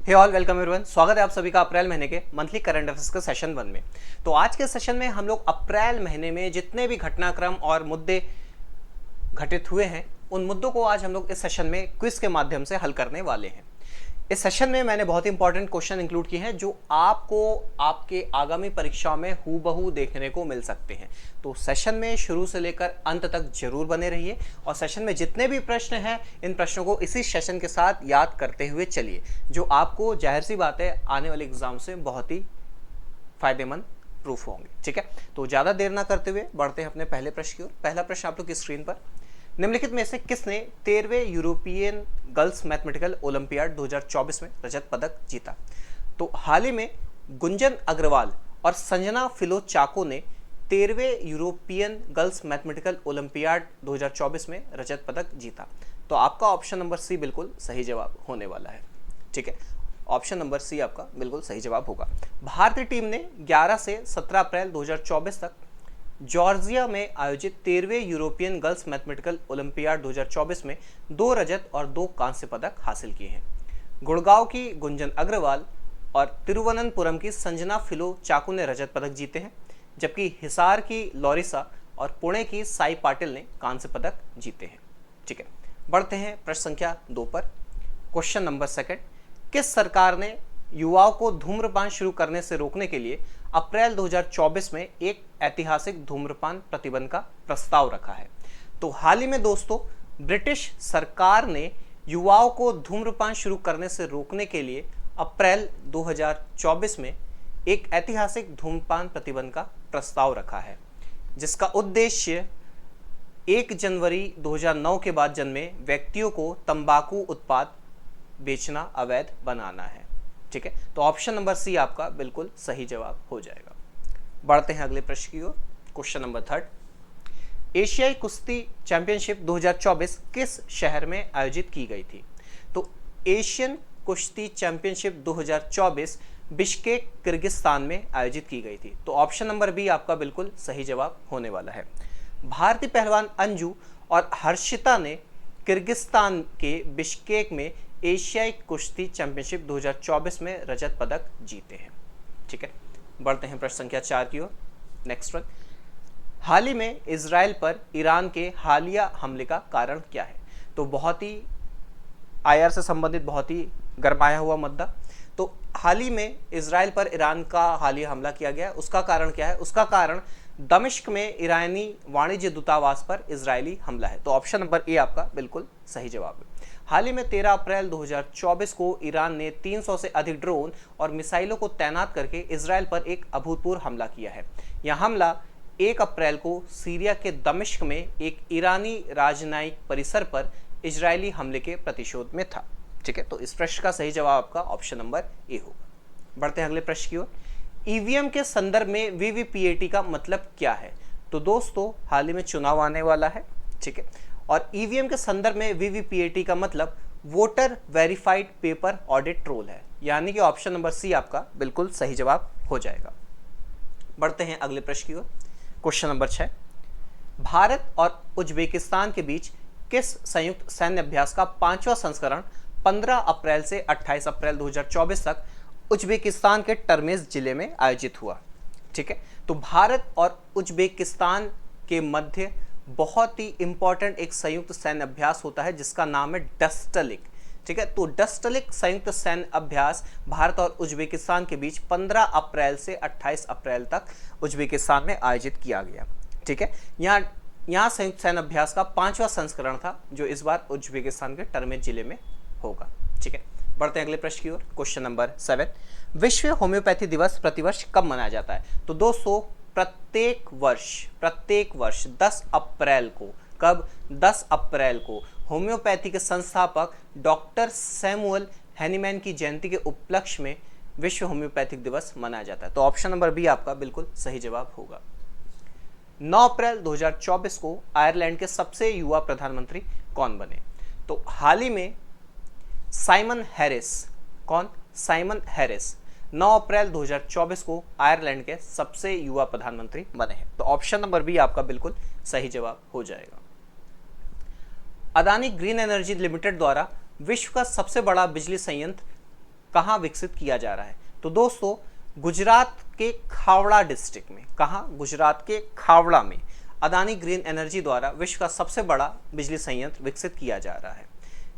हे all welcome everyone, स्वागत है आप सभी का अप्रैल महीने के मंथली करंट अफेयर्स के सेशन 1 में। तो आज के सेशन में हम लोग अप्रैल महीने में जितने भी घटनाक्रम और मुद्दे घटित हुए हैं उन मुद्दों को आज हम लोग इस सेशन में क्विज के माध्यम से हल करने वाले हैं। इस सेशन में मैंने बहुत इंपॉर्टेंट क्वेश्चन इंक्लूड किए हैं जो आपको आपके आगामी परीक्षाओं में हूबहू देखने को मिल सकते हैं। तो सेशन में शुरू से लेकर अंत तक जरूर बने रहिए और सेशन में जितने भी प्रश्न हैं इन प्रश्नों को इसी सेशन के साथ याद करते हुए चलिए, जो आपको जाहिर सी बात है आने वाले एग्जाम से बहुत ही फायदेमंद प्रूफ होंगे। ठीक है, तो ज्यादा देर ना करते हुए बढ़ते हैं अपने पहले प्रश्न की ओर। पहला प्रश्न आप लोग की स्क्रीन पर, निम्नलिखित में से किसने 13वें यूरोपियन गर्ल्स मैथमेटिकल ओलंपियाड 2024 में रजत पदक जीता? तो हाल ही में गुंजन अग्रवाल और संजना फिलोचाको ने 13वें यूरोपियन गर्ल्स मैथमेटिकल ओलंपियाड 2024 में रजत पदक जीता। तो आपका ऑप्शन नंबर सी बिल्कुल सही जवाब होने वाला है। ठीक है, ऑप्शन नंबर सी आपका बिल्कुल सही जवाब होगा। भारतीय टीम ने 11 से 17 अप्रैल 2024 तक जॉर्जिया में आयोजित 13वें यूरोपियन गर्ल्स मैथमेटिकल ओलंपियाड 2024 में 2 रजत और 2 कांस्य पदक हासिल किए हैं। गुड़गांव की गुंजन अग्रवाल और तिरुवनंतपुरम की संजना फिलोचाको ने रजत पदक जीते हैं, जबकि हिसार की लॉरिसा और पुणे की साई पाटिल ने कांस्य पदक जीते हैं। ठीक है, बढ़ते हैं प्रश्न संख्या 2 पर। क्वेश्चन नंबर सेकंड, किस सरकार ने युवाओं को धूम्रपान शुरू करने से रोकने के लिए अप्रैल 2024 में एक ऐतिहासिक धूम्रपान प्रतिबंध का प्रस्ताव रखा है? तो हाल ही में दोस्तों ब्रिटिश सरकार ने युवाओं को धूम्रपान शुरू करने से रोकने के लिए अप्रैल 2024 में एक ऐतिहासिक धूम्रपान प्रतिबंध का प्रस्ताव रखा है, जिसका उद्देश्य 1 जनवरी 2009 के बाद जन्मे व्यक्तियों को तंबाकू उत्पाद बेचना अवैध बनाना है। ठीक है, तो ऑप्शन नंबर सी आपका बिल्कुल सही जवाब हो जाएगा। बढ़ते हैं अगले प्रश्न की ओर। क्वेश्चन नंबर थर्ड, एशियाई कुश्ती चैंपियनशिप 2024 किस शहर में आयोजित की गई थी? तो एशियन कुश्ती चैंपियनशिप 2024 बिश्केक किर्गिस्तान में आयोजित की गई थी। तो ऑप्शन नंबर बी आपका बिल्कुल सही जवाब होने वाला है। भारतीय पहलवान अंजू और हर्षिता ने किर्गिस्तान के बिश्केक में एशियाई कुश्ती चैंपियनशिप 2024 में रजत पदक जीते हैं। ठीक है, बढ़ते हैं प्रश्न संख्या 4 की ओर। नेक्स्ट वन, हाल ही में इजराइल पर ईरान के हालिया हमले का कारण क्या है? तो बहुत ही आईआर से संबंधित बहुत ही गरमाया हुआ मुद्दा। तो हाल ही में इजराइल पर ईरान का हालिया हमला किया गया, उसका कारण क्या है? उसका कारण दमिश्क में ईरानी वाणिज्य दूतावास पर इजरायली हमला है। तो ऑप्शन नंबर ए आपका बिल्कुल सही जवाब है। हाल ही में 13 अप्रैल 2024 को ईरान ने 300 से अधिक ड्रोन और मिसाइलों को तैनात करके इजराइल पर एक अभूतपूर्व हमला किया है। यह हमला 1 अप्रैल को सीरिया के दमिश्क में एक ईरानी राजनयिक परिसर पर इजरायली हमले के प्रतिशोध में था। ठीक है, तो इस प्रश्न का सही जवाब आपका ऑप्शन नंबर ए होगा। बढ़ते हैं अगले प्रश्न की ओर। ईवीएम के संदर्भ में वीवीपीएटी का मतलब क्या है? तो दोस्तों हाल ही में चुनाव आने वाला है। ठीक है, और ईवीएम के संदर्भ में वीवीपीएटी का मतलब voter verified paper audit roll है, यानी कि ऑप्शन नंबर सी आपका बिल्कुल सही जवाब हो जाएगा। बढ़ते हैं अगले प्रश्न की ओर। क्वेश्चन नंबर 6, भारत और उज्बेकिस्तान के बीच किस संयुक्त सैन्य अभ्यास का 5वां संस्करण 15 अप्रैल से 28 अप्रैल 2024 तक उज्बेकिस्तान के टर्मेज जिले में आयोजित हुआ? ठीक है, तो भारत और उज्बेकिस्तान के मध्य बहुत ही इंपॉर्टेंट एक संयुक्त सैन्य अभ्यास होता है जिसका नाम है डस्टलिक। ठीक है, तो डस्टलिक संयुक्त सैन्य अभ्यास भारत और उज्बेकिस्तान के बीच 15 अप्रैल से 28 अप्रैल तक उज्बेकिस्तान में आयोजित किया गया। ठीक है, यहाँ संयुक्त सैन्य अभ्यास का 5वां संस्करण था जो इस बार उज्बेकिस्तान के टर्मेज जिले में होगा। ठीक है, बढ़ते हैं अगले प्रश्न की ओर। क्वेश्चन नंबर 7, विश्व होम्योपैथी दिवस प्रतिवर्ष कब मनाया जाता है? तो दोस्तों प्रत्येक वर्ष 10 अप्रैल को, कब? 10 अप्रैल को होम्योपैथी के संस्थापक डॉक्टर सैमुअल हैनीमैन की जयंती के उपलक्ष्य में विश्व होम्योपैथिक दिवस मनाया जाता है। तो ऑप्शन नंबर बी आपका बिल्कुल सही जवाब होगा। 9 अप्रैल 2024 को आयरलैंड के सबसे युवा प्रधानमंत्री कौन बने? तो हाल ही में साइमन हैरिस, कौन? साइमन हैरिस 9 अप्रैल 2024 को आयरलैंड के सबसे युवा प्रधानमंत्री बने हैं। तो ऑप्शन नंबर बी आपका बिल्कुल सही जवाब हो जाएगा। अदानी ग्रीन एनर्जी लिमिटेड द्वारा विश्व का सबसे बड़ा बिजली संयंत्र कहाँ विकसित किया जा रहा है? तो दोस्तों गुजरात के खावड़ा डिस्ट्रिक्ट में। कहाँ? गुजरात के खावड़ा में अदानी ग्रीन एनर्जी द्वारा विश्व का सबसे बड़ा बिजली संयंत्र विकसित किया जा रहा है।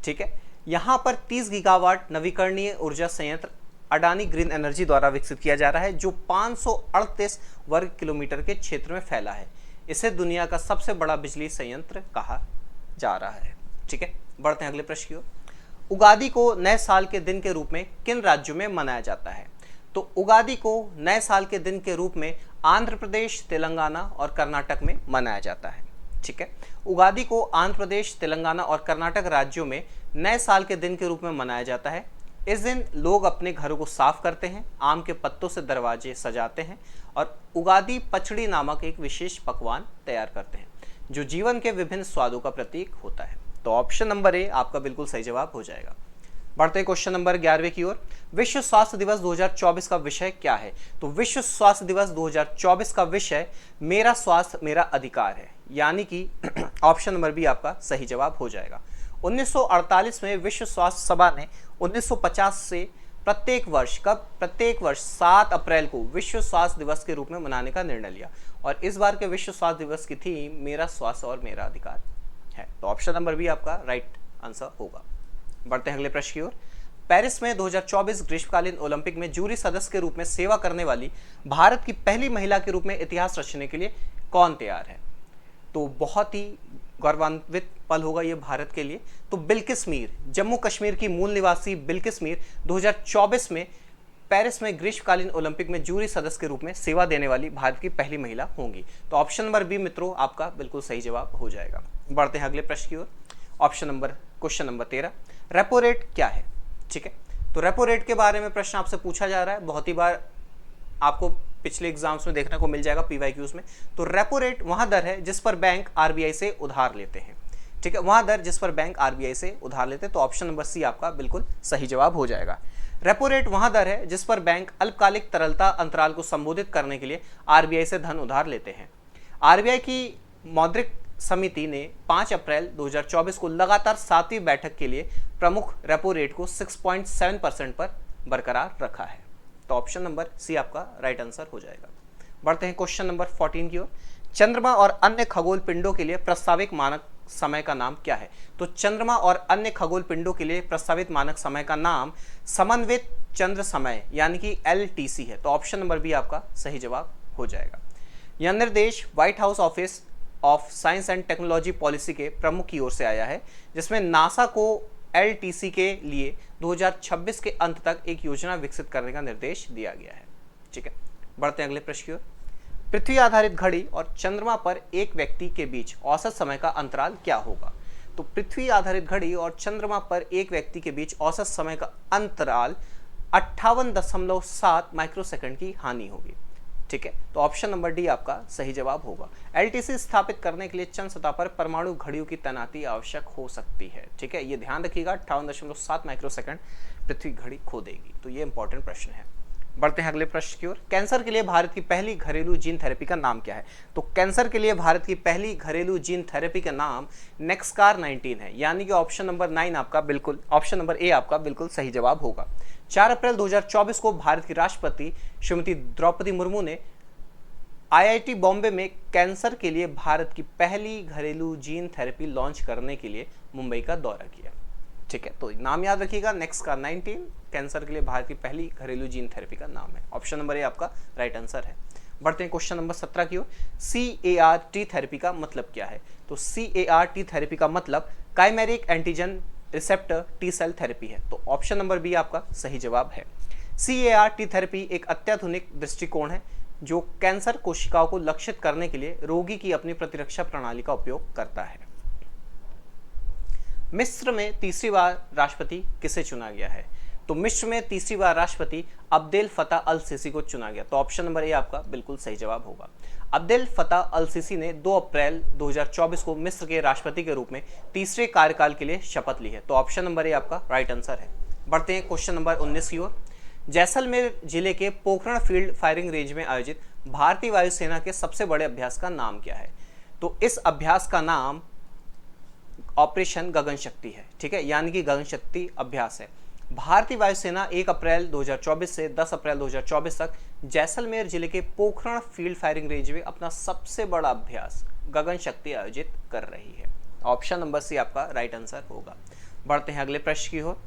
ठीक है, यहाँ पर 30 गीगावाट नवीकरणीय ऊर्जा संयंत्र अडानी ग्रीन एनर्जी द्वारा विकसित किया जा रहा है, जो 538 वर्ग किलोमीटर के क्षेत्र में फैला है। इसे दुनिया का सबसे बड़ा बिजली संयंत्र कहा जा रहा है। ठीक है, बढ़ते हैं अगले प्रश्न की ओर। उगादी को नए साल के दिन के रूप में किन राज्यों में मनाया जाता है? तो उगादी को नए साल के दिन के रूप में आंध्र प्रदेश, तेलंगाना और कर्नाटक में मनाया जाता है। ठीक है, उगादी को आंध्र प्रदेश, तेलंगाना और कर्नाटक राज्यों में नए साल के दिन के रूप में मनाया जाता है। इस दिन लोग अपने घरों को साफ करते हैं, आम के पत्तों से दरवाजे सजाते हैं और उगादी पचड़ी नामक एक विशेष पकवान तैयार करते हैं, जो जीवन के विभिन्न स्वादों का प्रतीक होता है। तो ऑप्शन नंबर ए आपका बिल्कुल सही जवाब हो जाएगा। बढ़ते हैं क्वेश्चन नंबर 11वें की ओर। विश्व स्वास्थ्य दिवस 2024 का विषय क्या है? तो विश्व स्वास्थ्य दिवस 2024 का विषय मेरा स्वास्थ्य मेरा अधिकार है, यानी कि ऑप्शन नंबर बी आपका सही जवाब हो जाएगा। 1948 में विश्व स्वास्थ्य सभा ने 1950 से प्रत्येक वर्ष 7 अप्रैल को विश्व स्वास्थ्य दिवस के रूप में मनाने का निर्णय लिया और इस बार के विश्व स्वास्थ्य दिवस की थीम मेरा स्वास्थ्य और मेरा अधिकार है। तो ऑप्शन नंबर बी आपका राइट आंसर होगा। बढ़ते हैं अगले प्रश्न की ओर। पेरिस में 2024 ग्रीष्मकालीन ओलंपिक में जूरी सदस्य के रूप में सेवा करने वाली भारत की पहली महिला के रूप में इतिहास रचने के लिए कौन तैयार है? तो बहुत ही गौरवान्वित पल होगा ये भारत के लिए। तो बिल्किस मीर, जम्मू कश्मीर की मूल निवासी बिल्किस मीर 2024 में पेरिस में ग्रीष्मकालीन ओलंपिक में जूरी सदस्य के रूप में सेवा देने वाली भारत की पहली महिला होंगी। तो ऑप्शन नंबर बी मित्रों आपका बिल्कुल सही जवाब हो जाएगा। बढ़ते हैं अगले प्रश्न की ओर। क्वेश्चन नंबर 13, रेपो रेट क्या है? ठीक है, तो रेपो रेट के बारे में प्रश्न आपसे पूछा जा रहा है, बहुत ही बार आपको पिछले एग्जाम्स में देखने को मिल जाएगा, पीवाईक्यूज में। तो रेपो रेट वहां दर है जिस पर बैंक आरबीआई से उधार लेते हैं। ठीक है, वहां दर जिस पर बैंक आरबीआई से उधार लेते हैं। तो ऑप्शन नंबर सी आपका बिल्कुल सही जवाब हो जाएगा। रेपो रेट वहां दर है जिस पर बैंक अल्पकालिक तरलता अंतराल को संबोधित करने के लिए आरबीआई से धन उधार लेते हैं। आरबीआई की मौद्रिक समिति ने 5 अप्रैल 2024 को लगातार 7वीं बैठक के लिए प्रमुख रेपो रेट को 6.7% पर बरकरार रखा है। तो ऑप्शन नंबर सी आपका राइट आंसर हो जाएगा। बढ़ते हैं क्वेश्चन नंबर 14 की ओर। चंद्रमा और अन्य खगोल पिंडों के लिए प्रस्तावित मानक समय का नाम क्या है? तो चंद्रमा और अन्य खगोल पिंडों के लिए प्रस्तावित मानक समय का नाम समन्वित चंद्र समय यानी कि LTC है। तो ऑप्शन नंबर बी आपका सही जवाब हो जाएगा। यह निर्देश white house office of science and technology policy के प्रमुख की ओर से आया है, जिसमें नासा को LTC के लिए 2026 के अंत तक एक योजना विकसित करने का निर्देश दिया गया है। ठीक है, बढ़ते हैं अगले प्रश्न की ओर। पृथ्वी आधारित घड़ी और चंद्रमा पर एक व्यक्ति के बीच औसत समय का अंतराल क्या होगा? तो पृथ्वी आधारित घड़ी और चंद्रमा पर एक व्यक्ति के बीच औसत समय का अंतराल 58.7 माइक्रोसेकंड की हानि होगी। ठीक है, तो ऑप्शन नंबर डी आपका सही जवाब होगा। LTC स्थापित करने के लिए चंद्र सतह पर परमाणु घड़ियों की तैनाती आवश्यक हो सकती है। ठीक है, ये ध्यान रखिएगा, 58.7 माइक्रोसेकंड पृथ्वी घड़ी खो देगी। तो ये इंपॉर्टेंट प्रश्न है। बढ़ते हैं अगले प्रश्न की ओर। कैंसर के लिए भारत की पहली घरेलू जीन थेरेपी का नाम क्या है? तो कैंसर के लिए भारत की पहली घरेलू जीन थेरेपी का नाम नेक्सकार 19 है, यानी कि ऑप्शन नंबर 9 आपका बिल्कुल, ऑप्शन नंबर ए आपका बिल्कुल सही जवाब होगा। 4 अप्रैल 2024 को भारत की राष्ट्रपति श्रीमती द्रौपदी मुर्मू ने IIT बॉम्बे में कैंसर के लिए भारत की पहली घरेलू जीन थेरेपी लॉन्च करने के लिए मुंबई का दौरा किया। ठीक है, तो नाम याद रखिएगा, नेक्सकार 19 कैंसर के लिए भारत की पहली घरेलू जीन थेरेपी का नाम है। ऑप्शन नंबर ए आपका राइट आंसर है। बढ़ते हैं क्वेश्चन नंबर 17 की ओर। CAR-T थेरेपी का मतलब क्या है? तो CAR-T थेरेपी का मतलब chimeric antigen receptor T cell therapy है। तो ऑप्शन नंबर बी आपका सही जवाब है। CAR-T थेरेपी एक अत्याधुनिक दृष्टिकोण है जो कैंसर कोशिकाओं को लक्षित करने के लिए रोगी की अपनी प्रतिरक्षा प्रणाली का उपयोग करता है। मिस्र में तीसरी बार राष्ट्रपति किसे चुना गया है? तो मिस्र में तीसरी बार राष्ट्रपति अब्देल फत्ताह अल सीसी को चुना गया। तो ऑप्शन नंबर ए आपका बिल्कुल सही जवाब होगा। अब्देल फत्ताह अल सीसी ने 2 अप्रैल 2024 को मिस्र के राष्ट्रपति के रूप में तीसरे कार्यकाल के लिए शपथ ली है। तो ऑप्शन नंबर ए आपका राइट आंसर है। बढ़ते हैं क्वेश्चन नंबर 19 की ओर। जैसलमेर जिले के पोखरण फील्ड फायरिंग रेंज में आयोजित भारतीय वायुसेना के सबसे बड़े अभ्यास का नाम क्या है? तो इस अभ्यास का नाम ऑपरेशन गगन शक्ति है। ठीक है, यानी कि गगन शक्ति अभ्यास है। भारतीय वायुसेना 1 अप्रैल 2024 से 10 अप्रैल 2024 तक जैसलमेर जिले के पोखरण फील्ड फायरिंग रेंज में अपना सबसे बड़ा अभ्यास गगन शक्ति आयोजित कर रही है। ऑप्शन नंबर सी आपका राइट आंसर होगा। बढ़ते हैं अगले प्रश्न की ओर।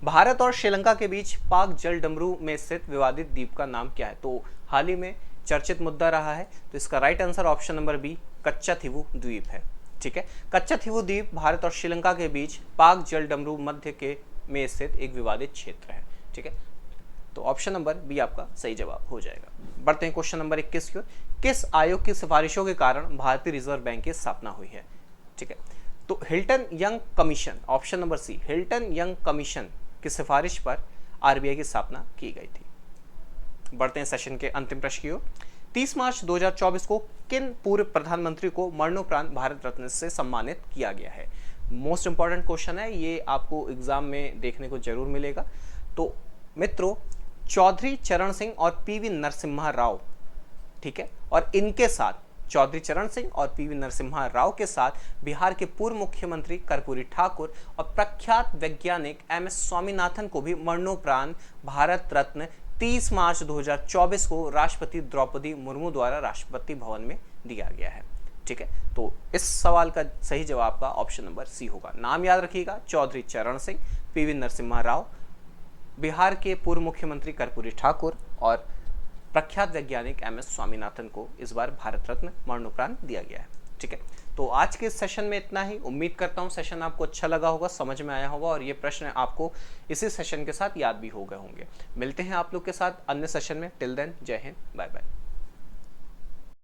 भारत और श्रीलंका के बीच पाक जल डमरू में स्थित विवादित द्वीप का नाम क्या है? तो हाल ही में चर्चित मुद्दा रहा है, तो इसका right answer option number B Katchatheevu द्वीप है। ठीक है, कच्चाथीवू द्वीप भारत और श्रीलंका के बीच पाक जल डमरू मध्य के में स्थित एक विवादित क्षेत्र है। ठीक है, तो ऑप्शन नंबर बी आपका सही जवाब हो जाएगा। बढ़ते हैं क्वेश्चन नंबर 21 की ओर। किस आयोग की सिफारिशों के कारण भारतीय रिजर्व बैंक की स्थापना हुई है? ठीक है, तो Hilton Young Commission, option number C Hilton Young Commission की सिफारिश पर आरबीआई की स्थापना की गई थी। बढ़ते हैं सेशन के अंतिम प्रश्न की ओर। 30 मार्च 2024 को किन पूर्व प्रधानमंत्री को मरणोपरांत भारत रत्न से सम्मानित किया गया है? मोस्ट इंपॉर्टेंट क्वेश्चन है ये, आपको एग्जाम में देखने को जरूर मिलेगा। तो मित्रों, चौधरी चरण सिंह और पीवी नरसिम्हा राव, ठीक है, और इनके साथ चौधरी चरण सिंह और पीवी नरसिम्हा राव के साथ बिहार के पूर्व मुख्यमंत्री कर्पूरी ठाकुर और प्रख्यात वैज्ञानिक एम.एस. स्वामीनाथन को भी मरणोपरांत भारत रत्न 30 मार्च 2024 को राष्ट्रपति द्रौपदी मुर्मू द्वारा राष्ट्रपति भवन में दिया गया है। ठीक है, तो इस सवाल का सही जवाब का ऑप्शन नंबर सी होगा। नाम याद रखिएगा, चौधरी चरण सिंह, पीवी नरसिम्हा राव, बिहार के पूर्व मुख्यमंत्री कर्पूरी ठाकुर और प्रख्यात वैज्ञानिक एम.एस. स्वामीनाथन को इस बार भारत रत्न मरणोपरांत दिया गया है। ठीक है, तो आज के सेशन में इतना ही। उम्मीद करता हूँ सेशन आपको अच्छा लगा होगा, समझ में आया होगा और ये प्रश्न आपको इसी सेशन के साथ याद भी हो गए होंगे। मिलते हैं आप लोग के साथ अन्य सेशन में। टिल देन, जय हिंद, बाय बाय।